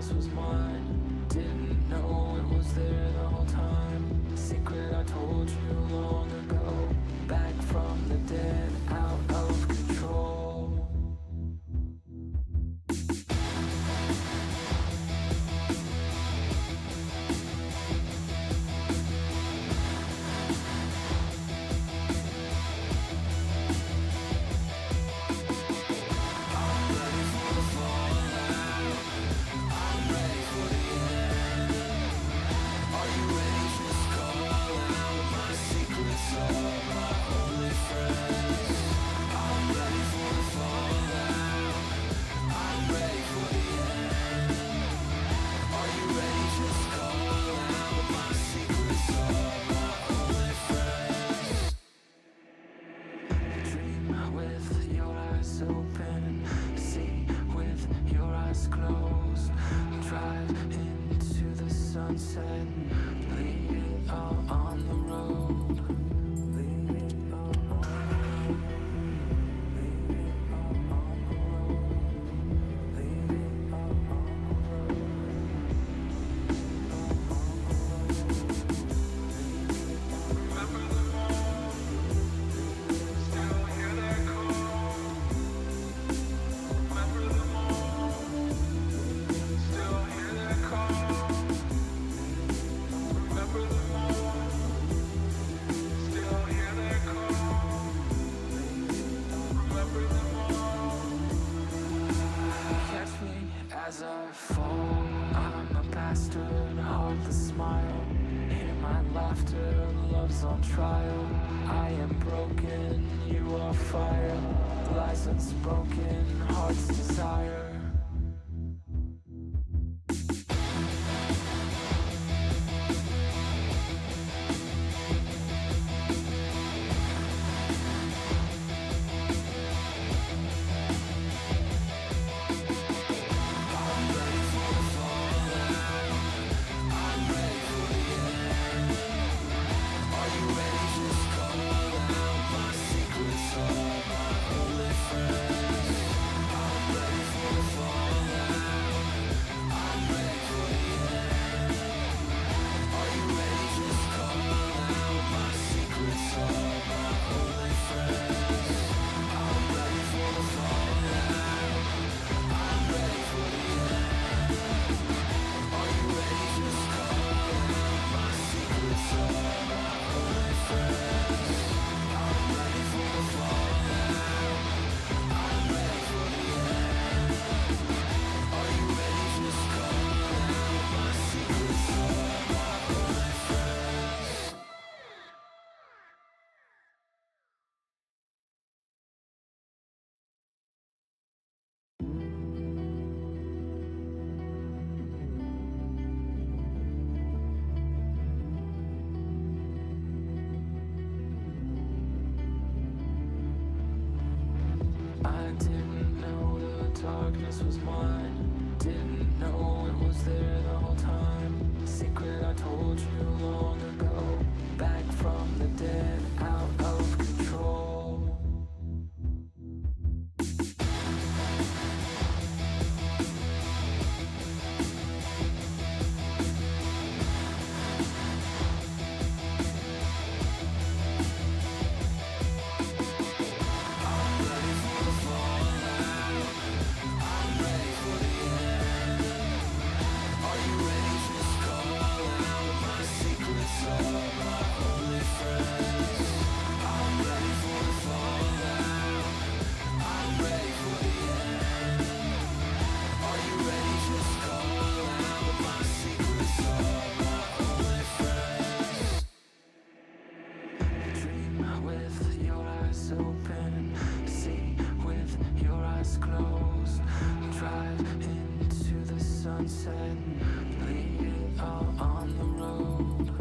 darkness was mine. Didn't know it was there the whole time. Secret I told you long ago. Back from the dead, out of control. With your eyes open, see with your eyes closed. Drive into the sunset, leave it all on the road. Leave it all on the road. Leave it all on the road. Leave it all on the Remember the mall, still hear that call. Remember the mall, still hear that call. Remember the mall, still hear that call. Remember the mall. Catch me as I fall. I'm a bastard, heartless smile. Hear my laughter, love's on trial. I am broken, you are fire. Lies unspoken, heart's desire. I didn't know the darkness was mine. Didn't know it was there the whole time. Secret I told you long ago. Back from the dead, out of control. With your eyes open, see with your eyes closed. Drive into the sunset, leave it all on the road.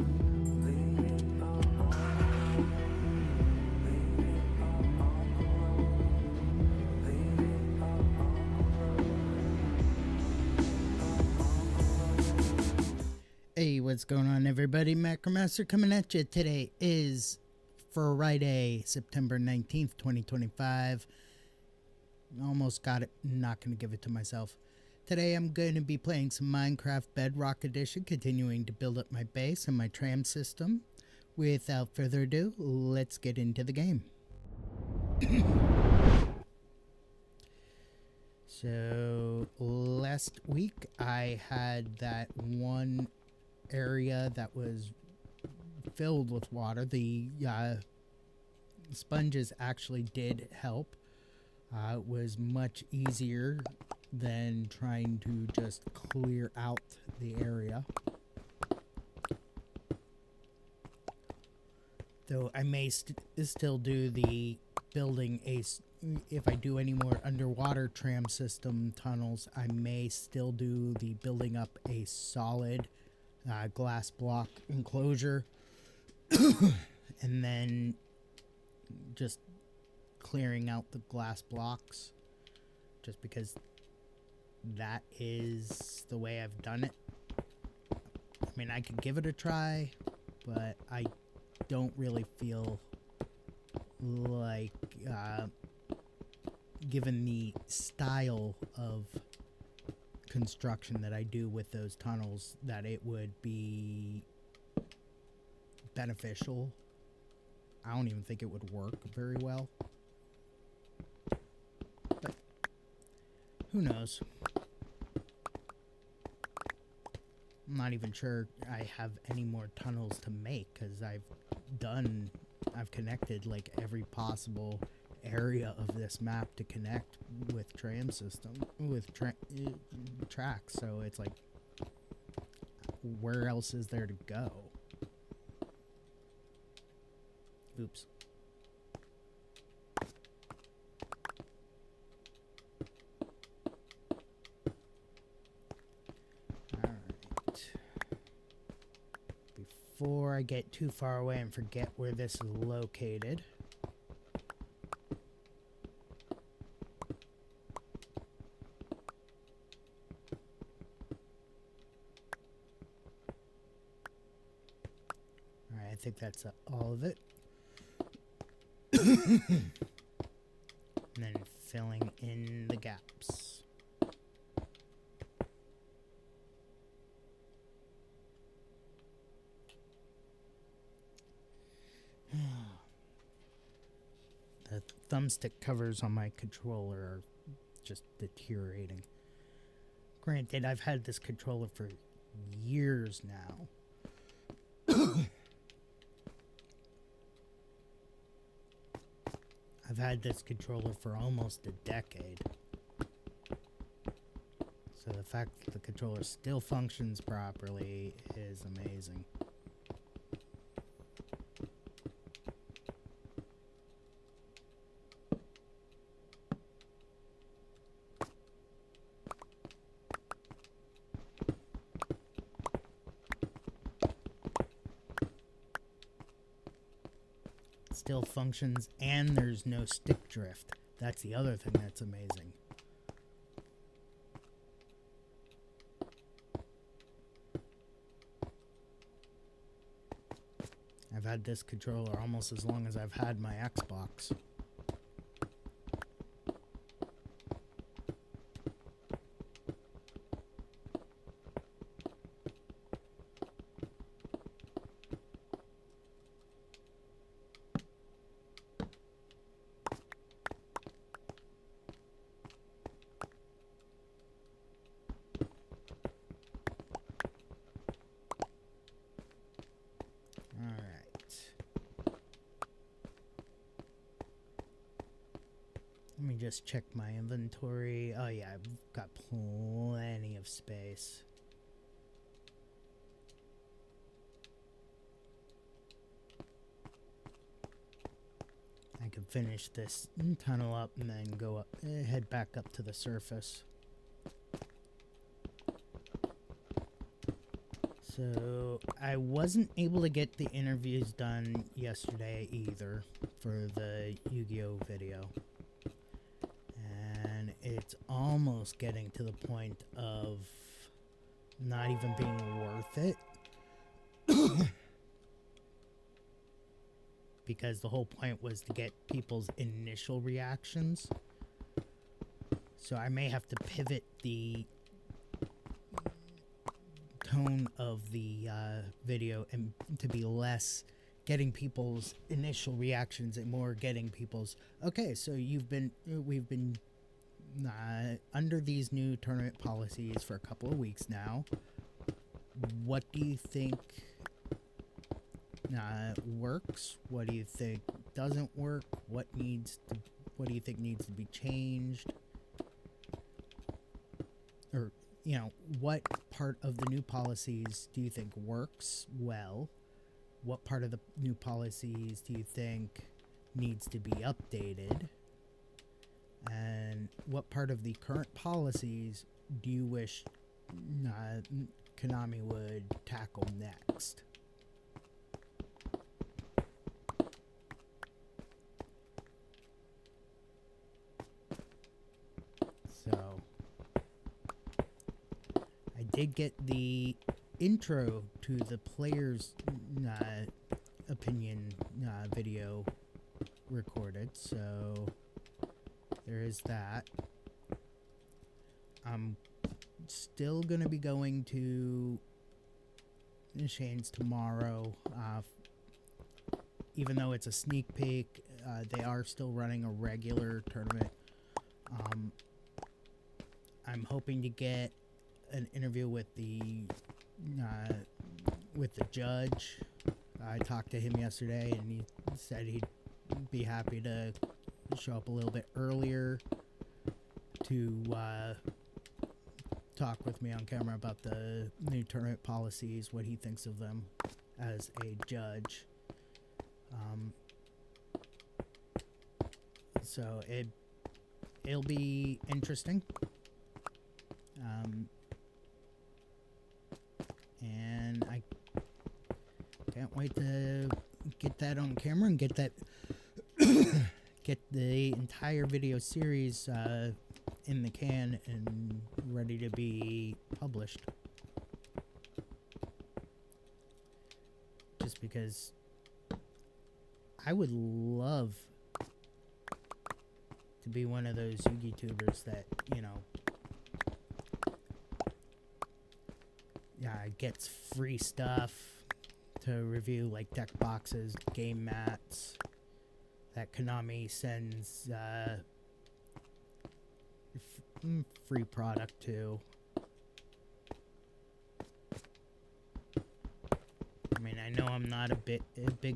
Leave it all on the road. Leave it all on the road. Leave it all on the road. Hey, what's going on, everybody? Macromaster coming at you. Today is Friday, September 19th, 2025. Almost got it. Not going to give it to myself. Today I'm going to be playing some Minecraft Bedrock Edition, continuing to build up my base and my tram system. Without further ado, let's get into the game. So last week I had that one area that was filled with water. The sponges actually did help. It was much easier than trying to just clear out the area. Though I may still do the building if I do any more underwater tram system tunnels, I may still do the building up a solid glass block enclosure and then just clearing out the glass blocks, just because that is the way I've done it. I mean, I could give it a try, but I don't really feel like, given the style of construction that I do with those tunnels, that it would be beneficial. I don't even think it would work very well. But who knows? I'm not even sure I have any more tunnels to make, because I've connected like every possible area of this map to connect with tram system, with tracks, so it's like, where else is there to go? Oops. Before I get too far away and forget where this is located, alright, I think that's all of it. And then filling in the gaps. The thumbstick covers on my controller are just deteriorating. Granted, I've had this controller for years now. I've had this controller for almost a decade. So the fact that the controller still functions properly is amazing. Still functions, and there's no stick drift. That's the other thing that's amazing. I've had this controller almost as long as I've had my Xbox. Let me just check my inventory. Oh yeah, I've got plenty of space. I can finish this tunnel up and then go up, head back up to the surface. So I wasn't able to get the interviews done yesterday either for the Yu-Gi-Oh video. And it's almost getting to the point of not even being worth it. Because the whole point was to get people's initial reactions. So I may have to pivot the tone of the video and to be less getting people's initial reactions and more getting people's, okay, so we've been under these new tournament policies for a couple of weeks now. What do you think works? What do you think doesn't work? What do you think needs to be changed? Or, what part of the new policies do you think works well? What part of the new policies do you think needs to be updated? And what part of the current policies do you wish Konami would tackle next? So, I did get the intro to the player's opinion video recorded, so there is that. I'm still going to be going to Shane's tomorrow, even though it's a sneak peek. They are still running a regular tournament. I'm hoping to get an interview with the judge. I talked to him yesterday, and he said he'd be happy to show up a little bit earlier to talk with me on camera about the new tournament policies, what he thinks of them as a judge. So it'll be interesting. And I can't wait to get that on camera and get that get the entire video series in the can and ready to be published. Just because I would love to be one of those YouTubers that, gets free stuff to review, like deck boxes, game mats that Konami sends free product to. I mean, I know I'm not a big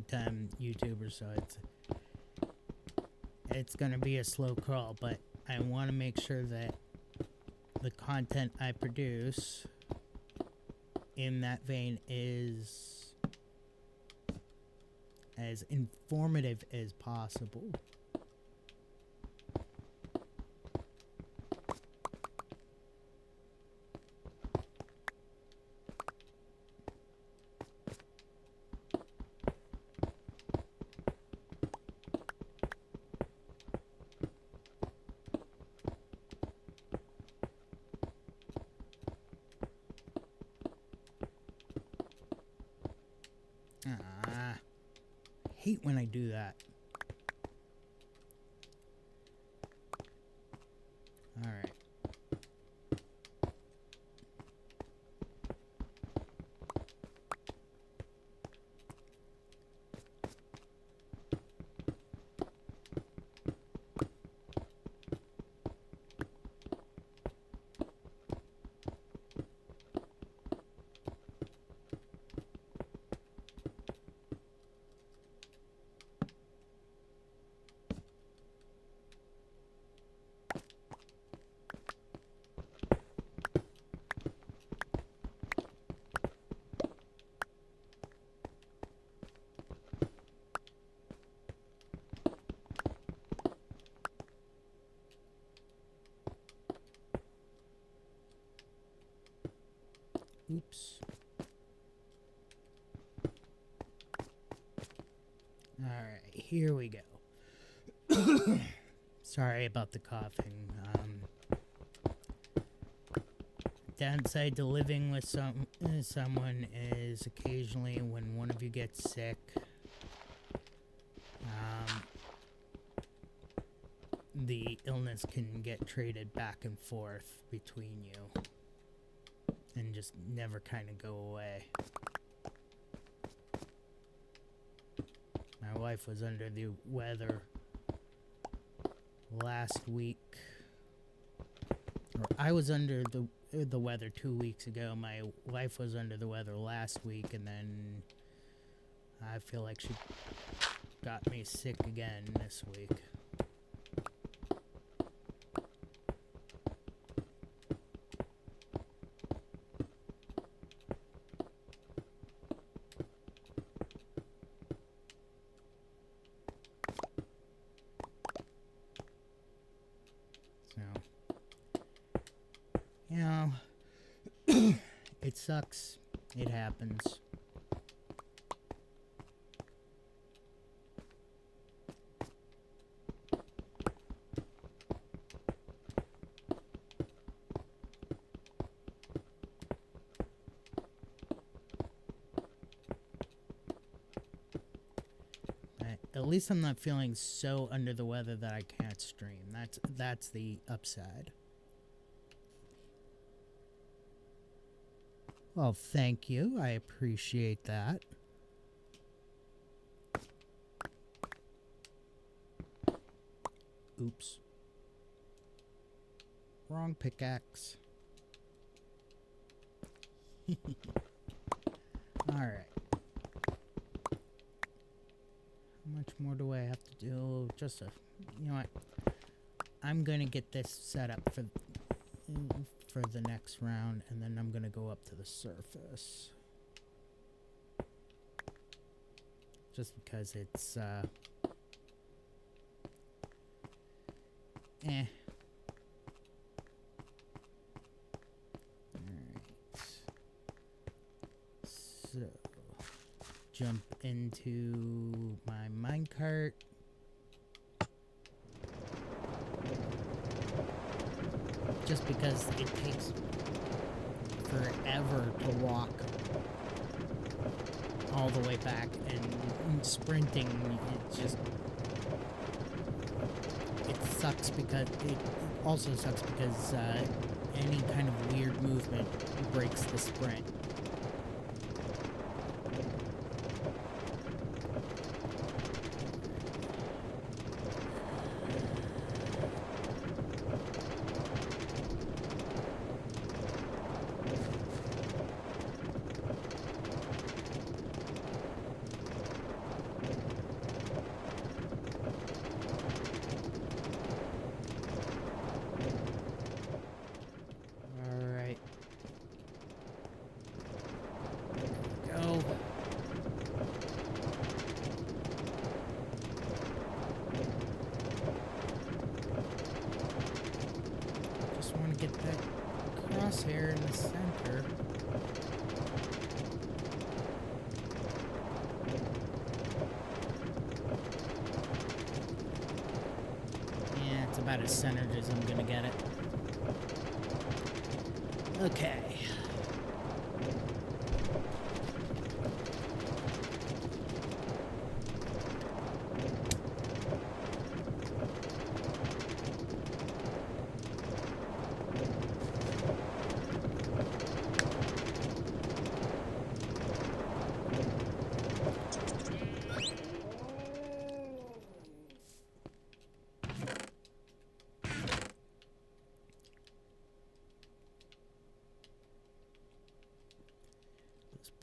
time YouTuber, so it's gonna be a slow crawl, but I want to make sure that the content I produce in that vein is as informative as possible. Hate when I do that. All right. Oops. Alright, here we go. Sorry about the coughing. Downside to living with someone is occasionally when one of you gets sick, the illness can get traded back and forth between you. and just never kind of go away. My wife was under the weather last week. Or I was under the weather 2 weeks ago. My wife was under the weather last week, and then I feel like she got me sick again this week. You know, it sucks. It happens. At least I'm not feeling so under the weather that I can't stream. That's the upside. Well, thank you. I appreciate that. Oops. Wrong pickaxe. Alright. How much more do I have to do? Just a... You know what? I'm gonna get this set up for the next round, and then I'm gonna go up to the surface. Just because it's, Alright. So, jump into my minecart. Just because it takes forever to walk all the way back, and sprinting, it sucks because it also sucks because any kind of weird movement breaks the sprint. Get that crosshair in the center. Yeah, it's about as centered as I'm gonna get it. Okay.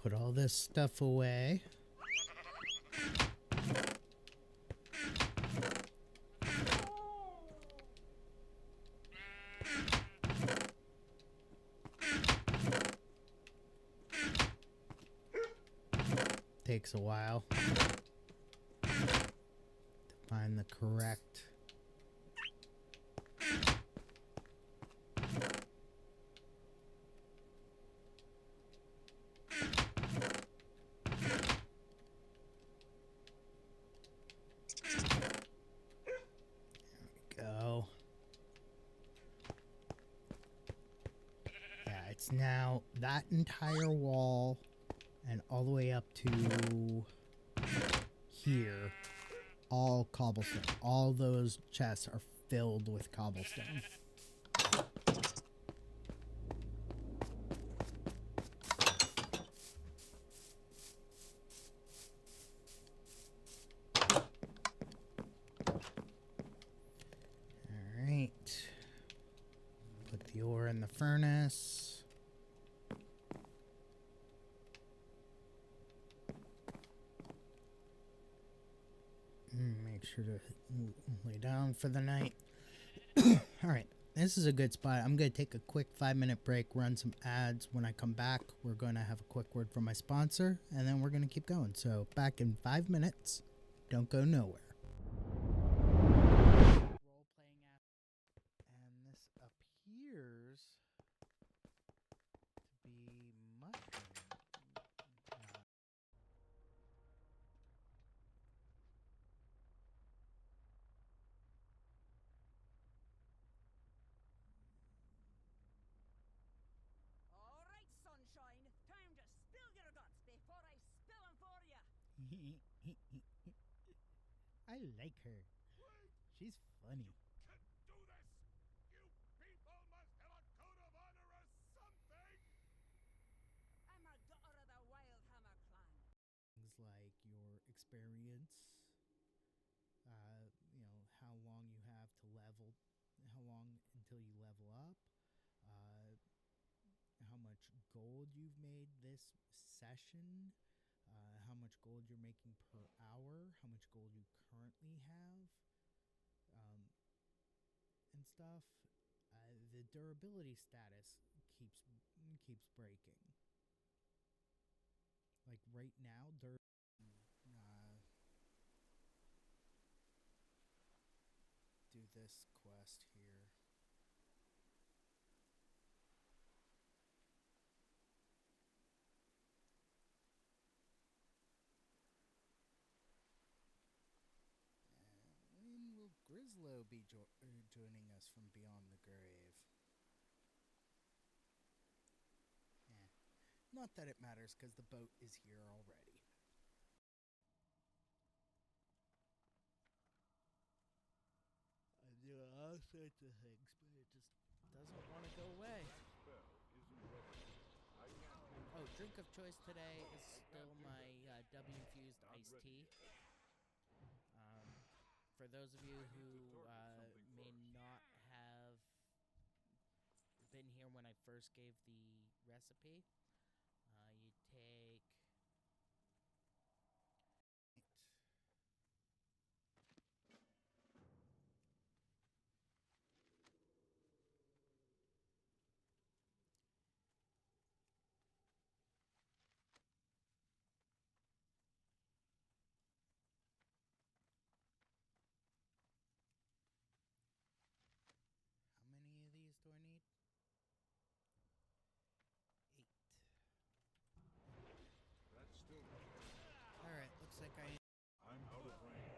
Put all this stuff away. Takes a while to find the correct. Now that entire wall and all the way up to here, all cobblestone. All those chests are filled with cobblestone. furnace. Make sure to lay down for the night. All right, this is a good spot. I'm going to take a quick 5-minute break, run some ads. When I come back, we're going to have a quick word from my sponsor, and then we're going to keep going. So back in 5 minutes. Don't go nowhere. Role-playing app. And this appears to be mushroom. All right, sunshine. Time to spill your guts before I spill them for you. I like her. She's funny. Can't do this! You people must have a code of honor or something! I'm a daughter of the Wildhammer clan. Things like your experience, how long you have to level, how long until you level up, how much gold you've made this session, how much gold you're making per hour, how much gold you currently have, and stuff. The durability status keeps breaking. Like right now, do this quest here. When will Grislow be joining us from beyond the grave? Not that it matters, because the boat is here already. I do all sorts of things, but it just doesn't want to go away. Oh, drink of choice today is still my W-infused iced tea. For those of you who may not have been here when I first gave the recipe, you take... How many of these do I need? 8. That's still... Alright, looks like I'm out of range.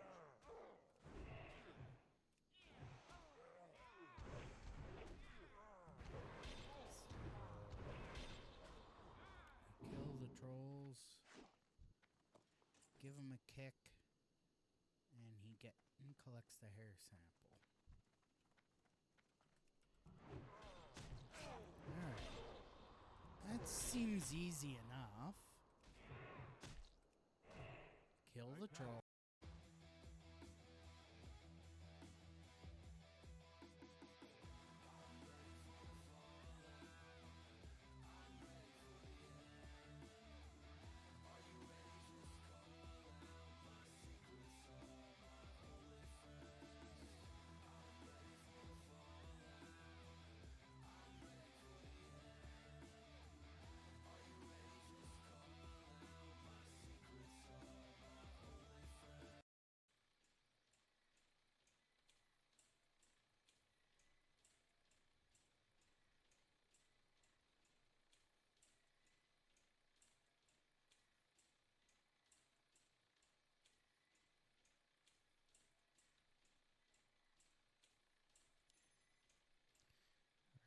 kill the trolls, give him a kick, and he collects the hair sample. Alright. That seems easy enough. Kill the troll.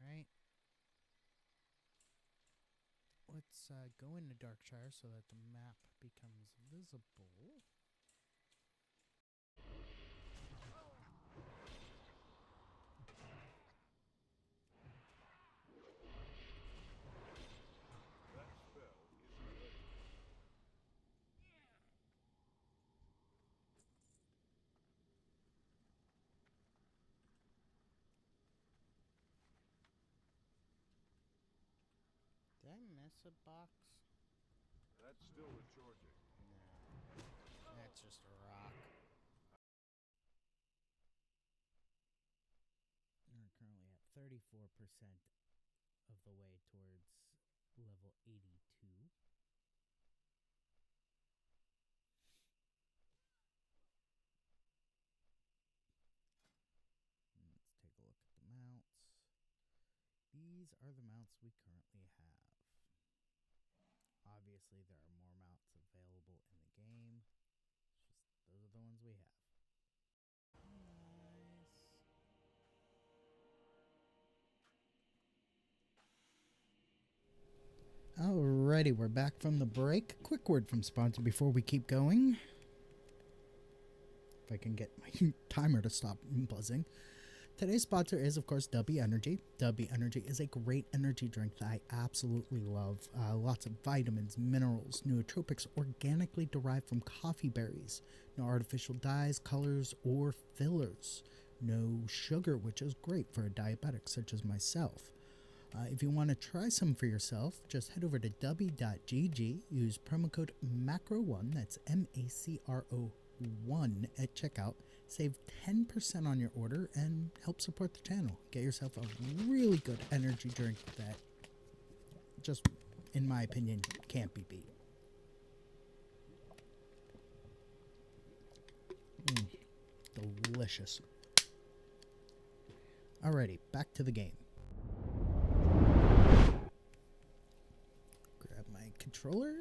Right. Let's go into Darkshire so that the map becomes visible. That spell isn't ready. I miss a box? That's still recharging. No. That's just a rock. We're currently at 34% of the way towards level 82. Let's take a look at the mounts. These are the mounts we currently have. Obviously, there are more mounts available in the game. It's just those are the ones we have. Nice. Alrighty, we're back from the break. Quick word from sponsor before we keep going. If I can get my timer to stop buzzing. Today's sponsor is, of course, W Energy. W Energy is a great energy drink that I absolutely love. Lots of vitamins, minerals, nootropics, organically derived from coffee berries. No artificial dyes, colors, or fillers. No sugar, which is great for a diabetic such as myself. If you want to try some for yourself, just head over to w.gg, use promo code MACRO1, that's MACRO1 at checkout, save 10% on your order, and help support the channel. Get yourself a really good energy drink that just, in my opinion, can't be beat. Delicious. Alrighty, back to the game. Grab my controller.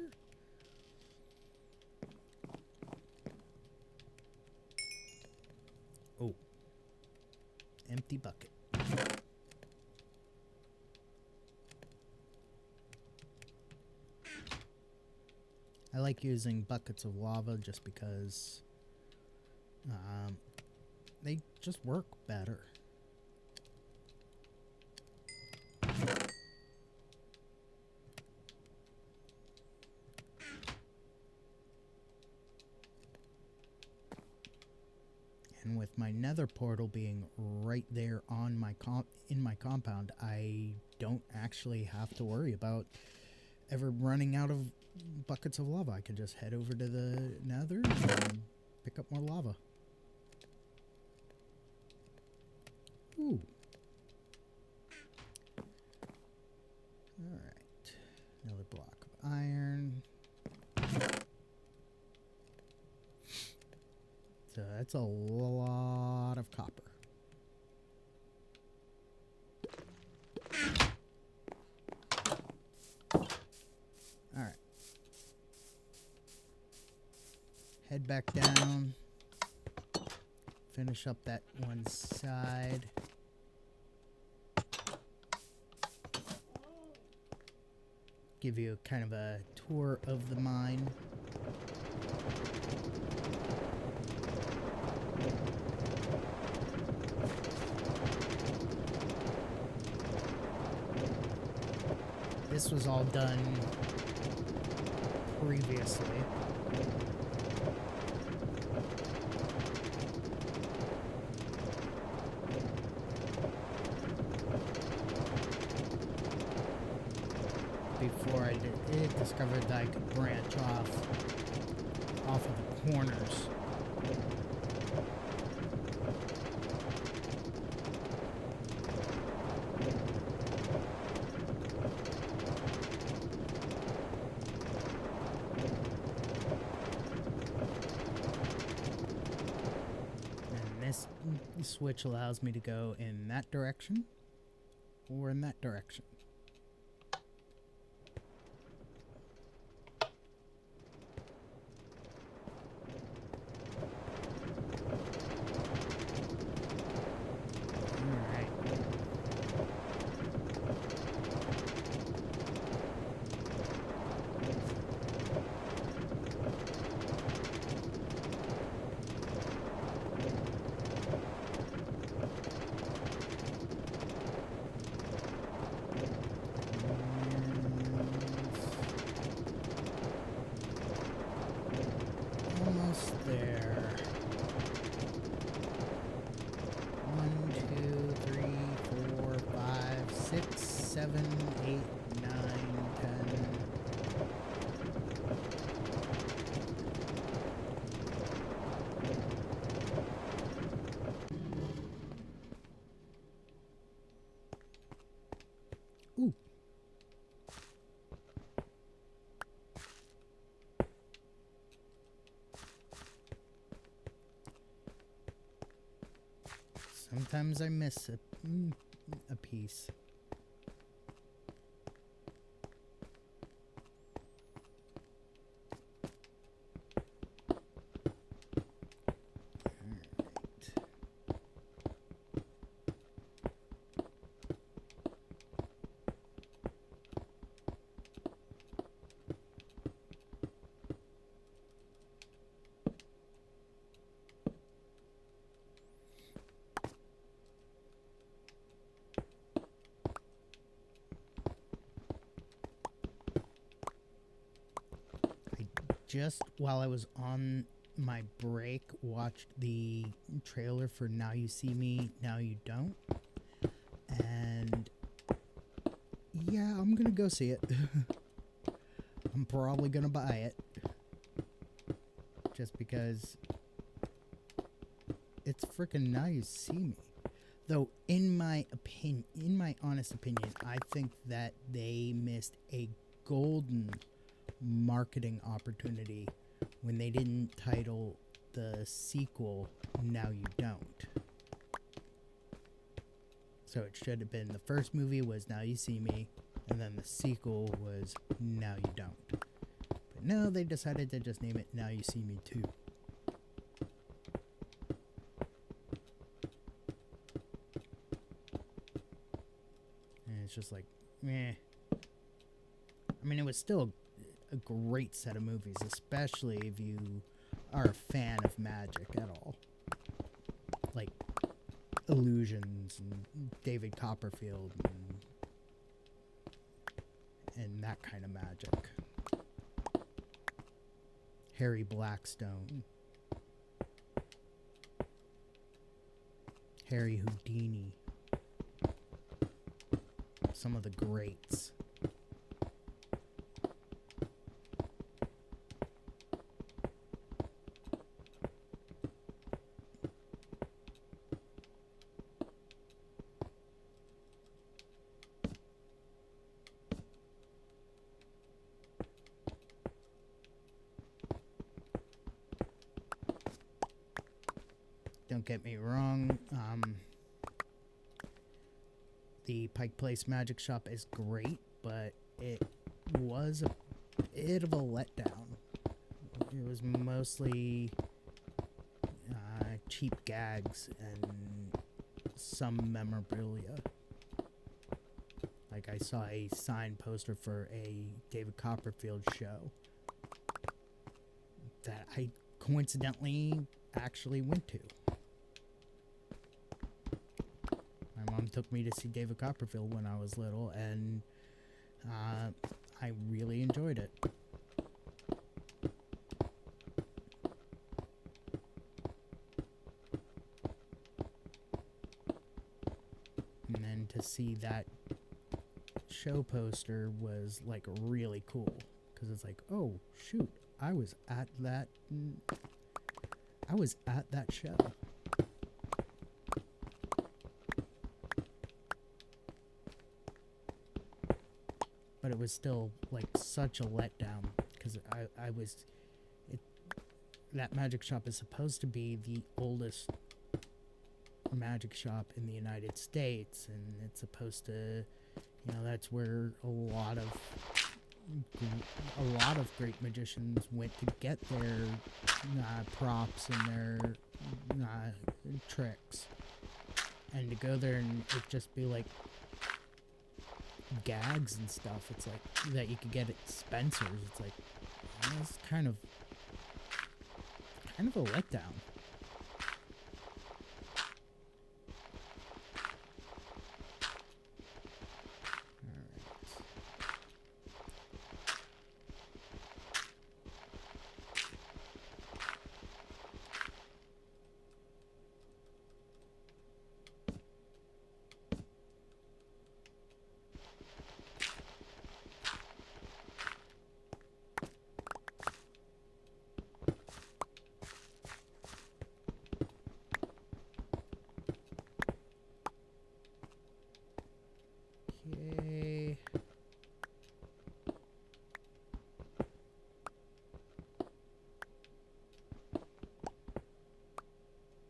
Oh. Empty bucket. I like using buckets of lava just because they just work better. And with my nether portal being right there on my in my compound, I don't actually have to worry about ever running out of buckets of lava. I can just head over to the nether and pick up more lava. Ooh. Alright. Another block of iron. So that's a lot of copper. Alright. Head back down. Finish up that one side. Give you kind of a tour of the mine. This was all done previously. Before I discovered that I could branch off of the corners. This switch allows me to go in that direction or in that direction. Almost there. 1, 2, 3, 4, 5, 6, 7, 8, 9, 10, Sometimes I miss a piece. Just while I was on my break, watched the trailer for Now You See Me, Now You Don't. And yeah, I'm gonna go see it. I'm probably gonna buy it. Just because it's freaking Now You See Me. Though, in my honest opinion, I think that they missed a golden marketing opportunity when they didn't title the sequel Now You Don't. So it should have been, the first movie was Now You See Me, and then the sequel was Now You Don't. But no, they decided to just name it Now You See Me 2. And it's just like, meh. I mean, it was still a great set of movies, especially if you are a fan of magic at all. Like Illusions and David Copperfield and that kind of magic. Harry Blackstone. Harry Houdini. Some of the greats. Don't get me wrong, the Pike Place Magic Shop is great, but it was a bit of a letdown. It was mostly cheap gags and some memorabilia. Like I saw a signed poster for a David Copperfield show that I coincidentally actually went to. My mom took me to see David Copperfield when I was little, and I really enjoyed it. And then to see that show poster was like really cool, because it's like, oh shoot, I was at that show. But it was still like such a letdown, because that magic shop is supposed to be the oldest magic shop in the United States, and it's supposed to, that's where a lot of great magicians went to get their props and their tricks, and to go there and it just be like gags and stuff. It's like that you could get at Spencer's. It's like, it's kind of a letdown. Okay.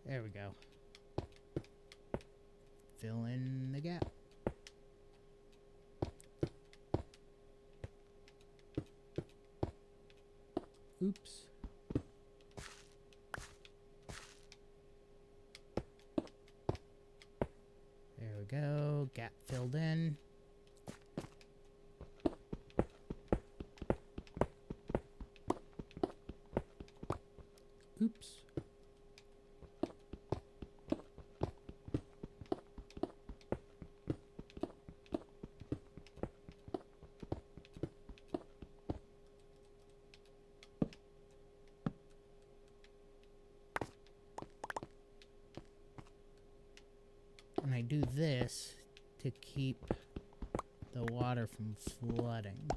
There we go. fill in the gap. Oops. There we go. Gap filled in. Oops. And I do this to keep the water from flooding.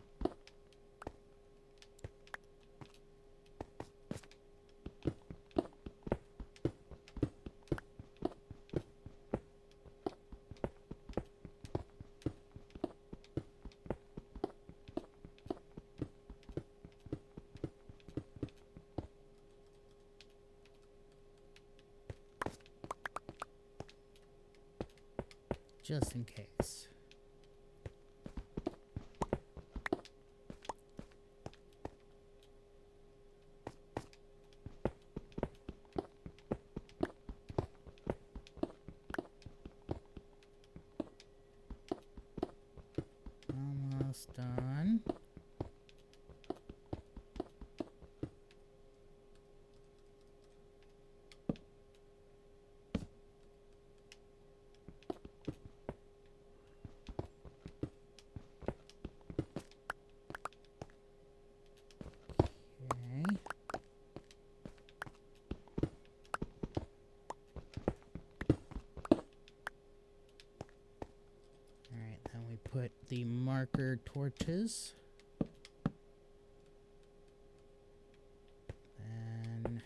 Just in case. Almost done. Okay. Alright, then we put the marker torches. And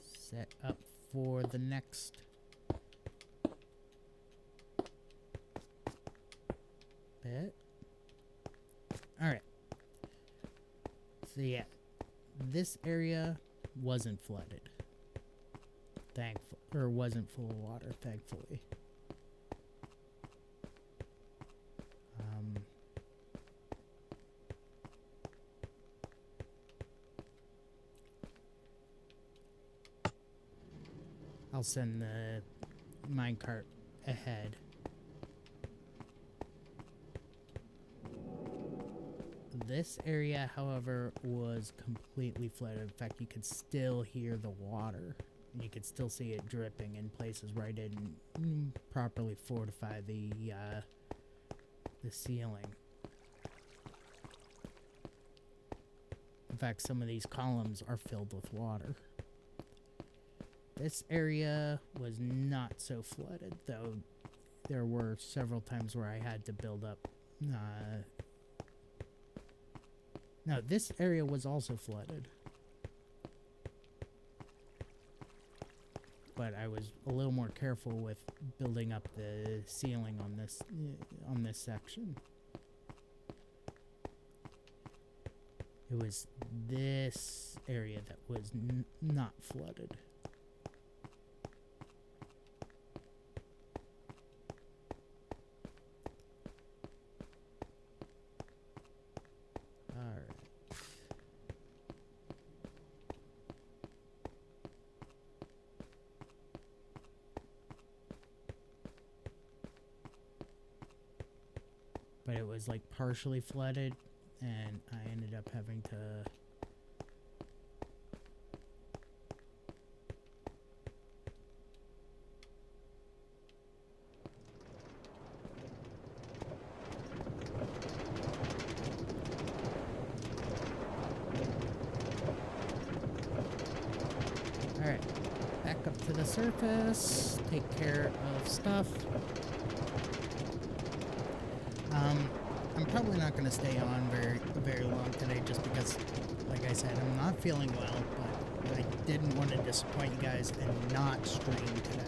set up for the next bit. Alright. So yeah, this area wasn't flooded. Or wasn't full of water, thankfully. I'll send the minecart ahead. This area, however, was completely flooded. In fact, you could still hear the water. And you could still see it dripping in places where I didn't properly fortify the ceiling. In fact, some of these columns are filled with water. This area was not so flooded, though there were several times where I had to build up. No, this area was also flooded. But I was a little more careful with building up the ceiling on this section. It was this area that was not flooded. But it was like partially flooded, and I ended up having to Alright, back up to the surface, take care of stuff. I'm probably not going to stay on very long today just because, like I said, I'm not feeling well, but I didn't want to disappoint you guys and not stream today.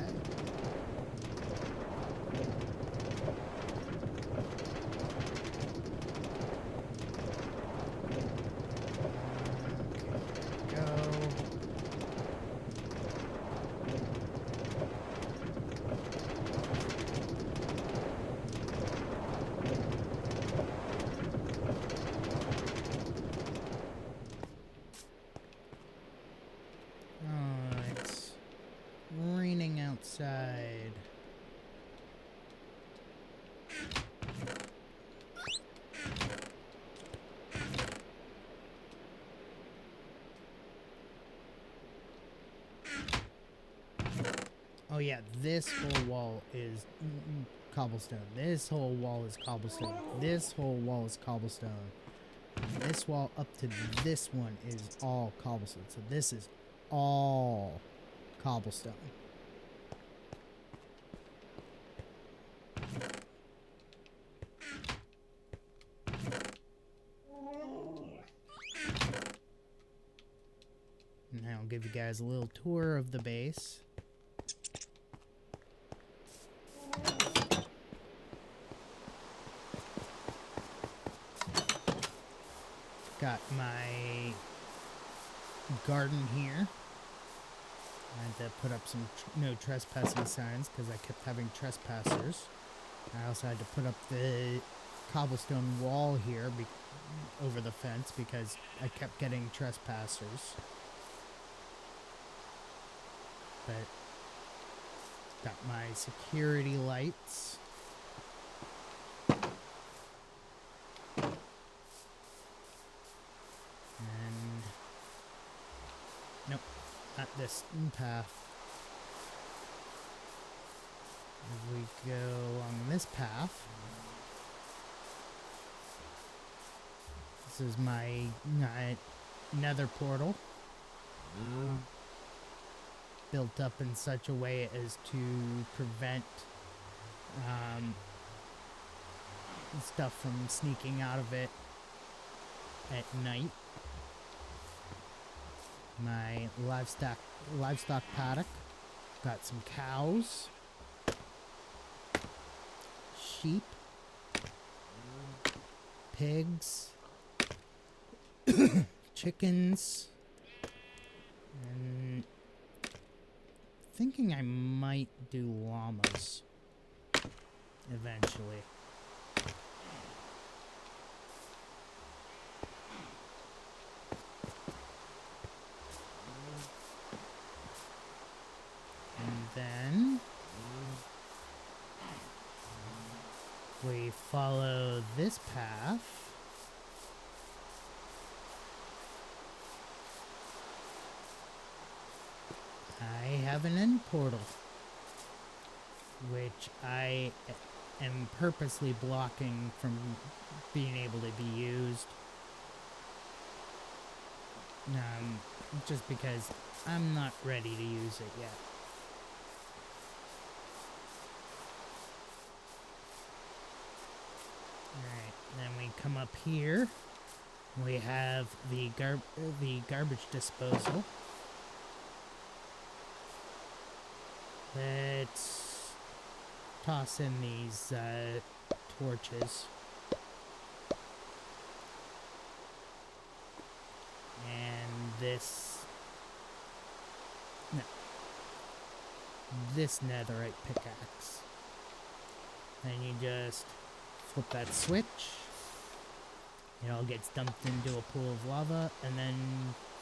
Oh yeah, this whole wall is cobblestone. This whole wall is cobblestone. This whole wall is cobblestone. And this wall up to this one is all cobblestone. So this is all cobblestone. Now I'll give you guys a little tour of the base. Got my garden here. I had to put up some no trespassing signs because I kept having trespassers. I also had to put up the cobblestone wall here over the fence because I kept getting trespassers. But got my security lights. And nope, not this path. As we go along this path, this is my nether portal. Built up in such a way as to prevent stuff from sneaking out of it at night. My livestock paddock. Got some cows, sheep, pigs, chickens, and thinking I might do llamas eventually. And then we follow this path. I have an end portal, which I am purposely blocking from being able to be used. Just because I'm not ready to use it yet. Alright, then we come up here. We have the garbage disposal. Let's toss in these torches. And this netherite pickaxe. Then you just flip that switch. It all gets dumped into a pool of lava, and then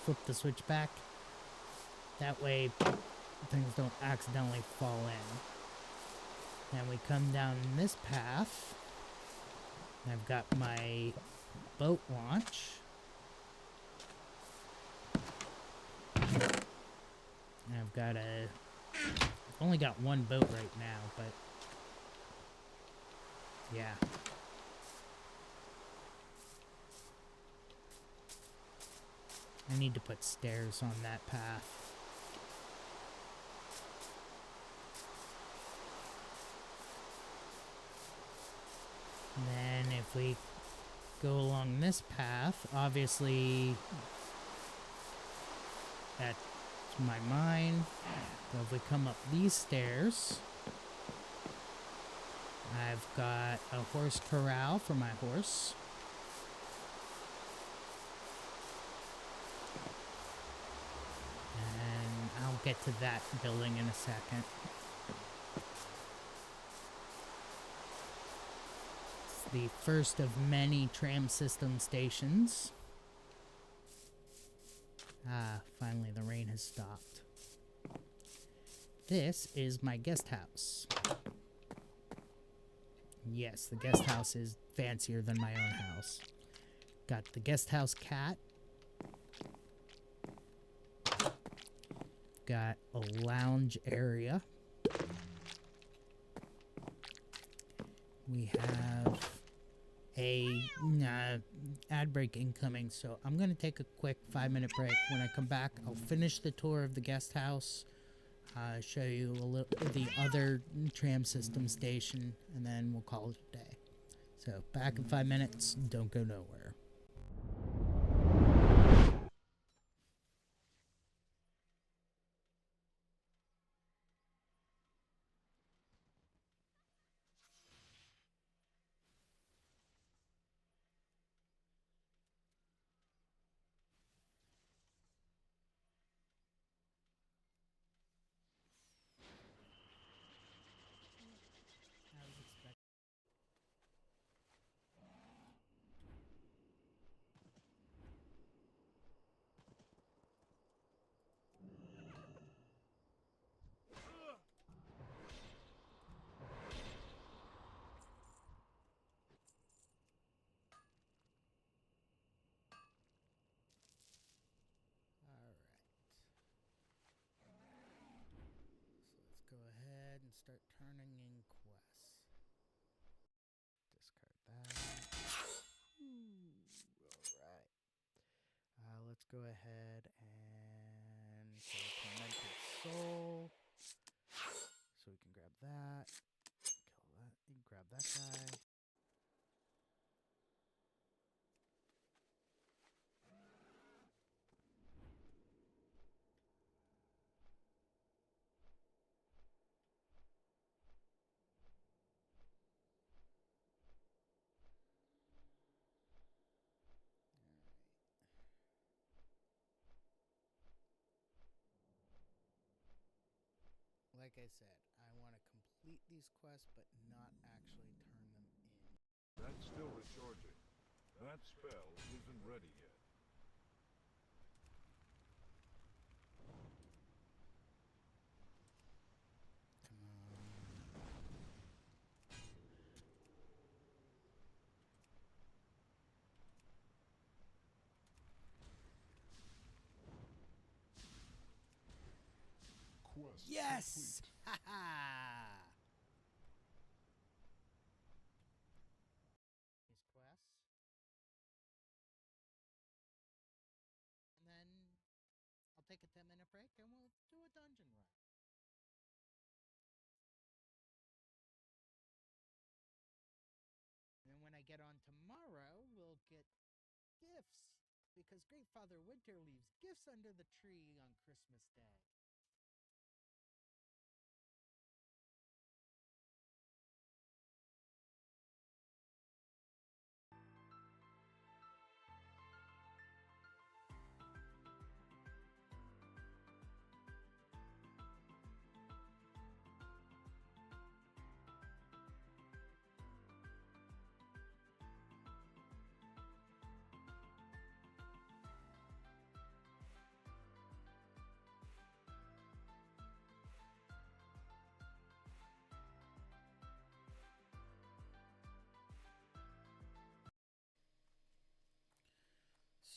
flip the switch back. That way things don't accidentally fall in. Then we come down this path. I've got my boat launch. And I've only got one boat right now, but yeah. I need to put stairs on that path. And then if we go along this path, obviously that's my mine. So if we come up these stairs, I've got a horse corral for my horse. And I'll get to that building in a second. It's the first of many tram system stations. Ah, finally the rain has stopped. This is my guest house. Yes, the guest house is fancier than my own house. Got the guest house cat. Got a lounge area. we have a ad break incoming, so I'm gonna take a quick 5-minute break. When I come back, I'll finish the tour of the guest house, show you a little the other tram system station, and then we'll call it a day. So back in 5 minutes. Don't go nowhere. Alright. So let's go ahead and start turning in quests. Discard that. Alright. Let's go ahead and kill Tormented Soul. So we can grab that. Kill that. Grab that guy. Like I said, I want to complete these quests, but not actually turn them in. That's still recharging. That spell isn't ready yet. Come on. Quest Yes! Haha! These quests. And then I'll take a 10-minute break and we'll do a dungeon run. And then when I get on tomorrow, we'll get gifts. Because Great Father Winter leaves gifts under the tree on Christmas Day.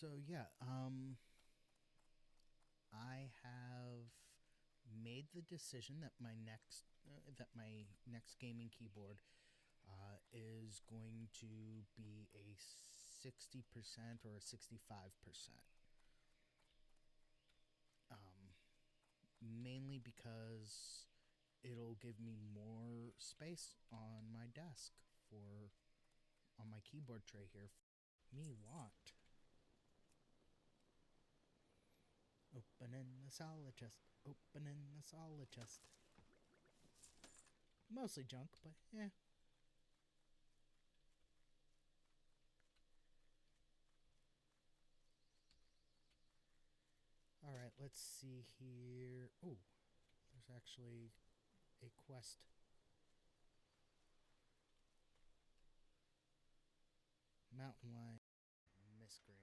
So yeah, I have made the decision that my next gaming keyboard is going to be a 60% or a 65%. Mainly because it'll give me more space on my desk for on my keyboard tray here. Me want. Opening the solid chest. Opening the solid chest. Mostly junk, but yeah. Alright, let's see here. Oh, there's actually a quest. Mountain Lion Miscreant.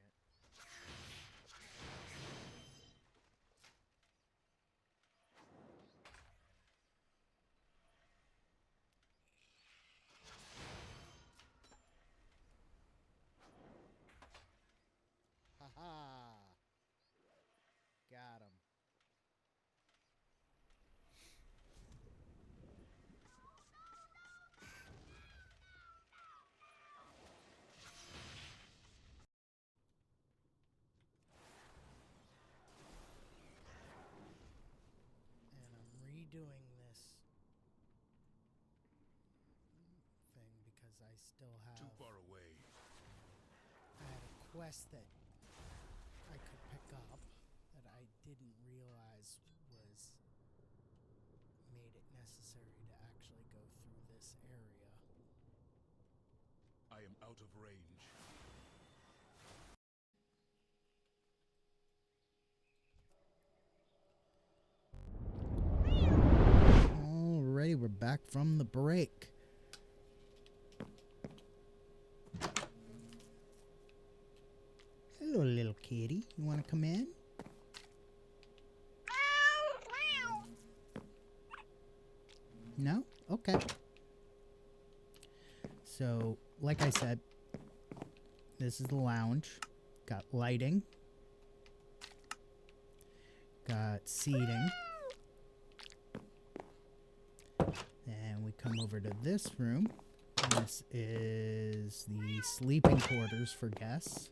Haha! Got him. still have... Too far away. I had a quest that I could pick up that I didn't realize was... made it necessary to actually go through this area. I am out of range. Alrighty, we're back from the break. Hello, little kitty. You want to come in? No? Okay. So, like I said, this is the lounge. Got lighting. Got seating. And we come over to this room. This is the sleeping quarters for guests.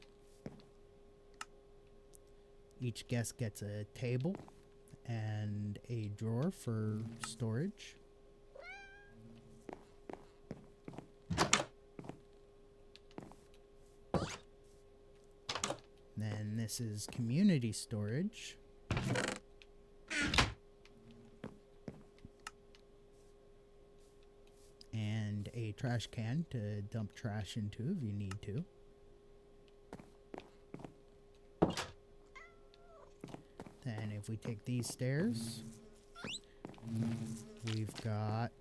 Each guest gets a table and a drawer for storage. Then this is community storage. And a trash can to dump trash into if you need to. Then if we take these stairs, we've got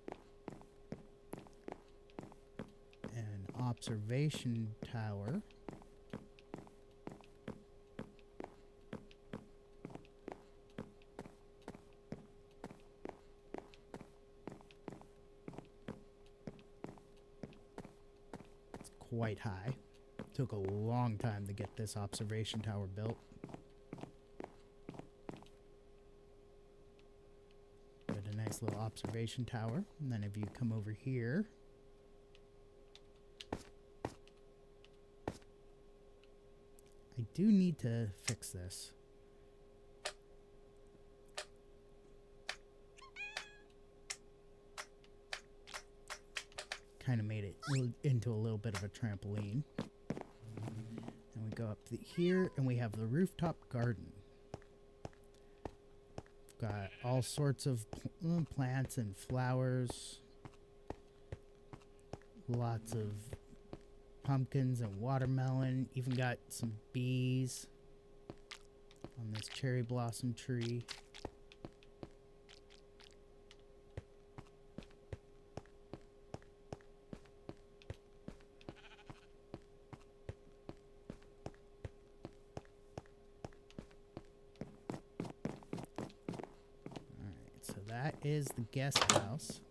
an observation tower. It's quite high. Took a long time to get this observation tower built. Got a nice little observation tower. And then if you come over here, I do need to fix this. Kind of made it into a little bit of a trampoline. And we go up here and we have the rooftop garden. Got all sorts of plants and flowers. Lots of pumpkins and watermelon. Even got some bees on this cherry blossom tree. Alright, so that is the guest house.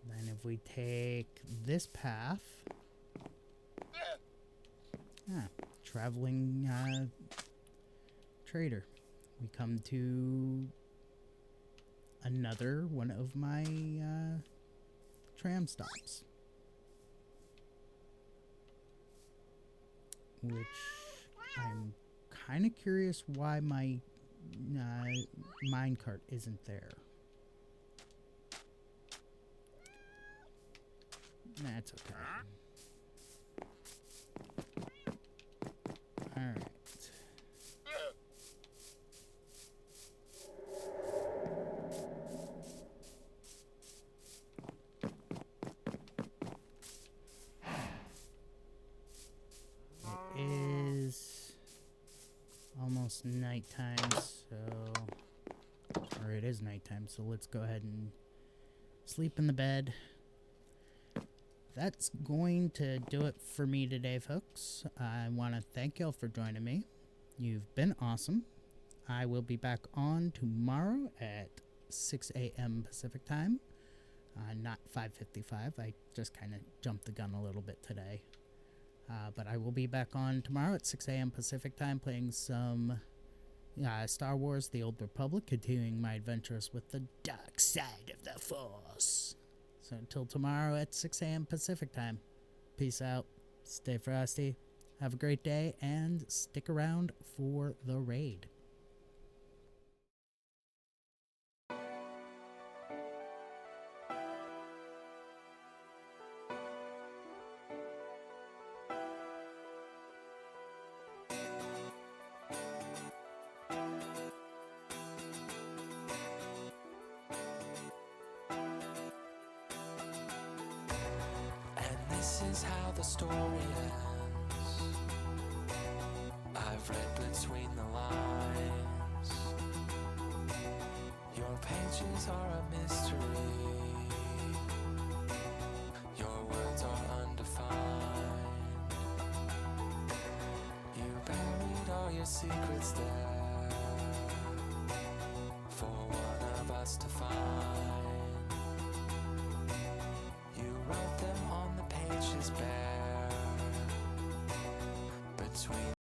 Then if we take this path, traveling trader, we come to another one of my tram stops, which I'm kind of curious why my minecart isn't there. That's okay. Alright. It is almost nighttime, so... Or it is nighttime, so let's go ahead and sleep in the bed. That's going to do it for me today, folks. I want to thank y'all for joining me. You've been awesome. I will be back on tomorrow at 6 a.m. Pacific time. Not 5:55. I just kind of jumped the gun a little bit today. But I will be back on tomorrow at 6 a.m. Pacific time playing some Star Wars The Old Republic, continuing my adventures with the dark side of the Force. So until tomorrow at 6 a.m. Pacific time, peace out, stay frosty, have a great day, and stick around for the raid. This is how the story ends. I've read between the lines. Your pages are a mystery. Your words are undefined. You buried all your secrets there for one of us to find.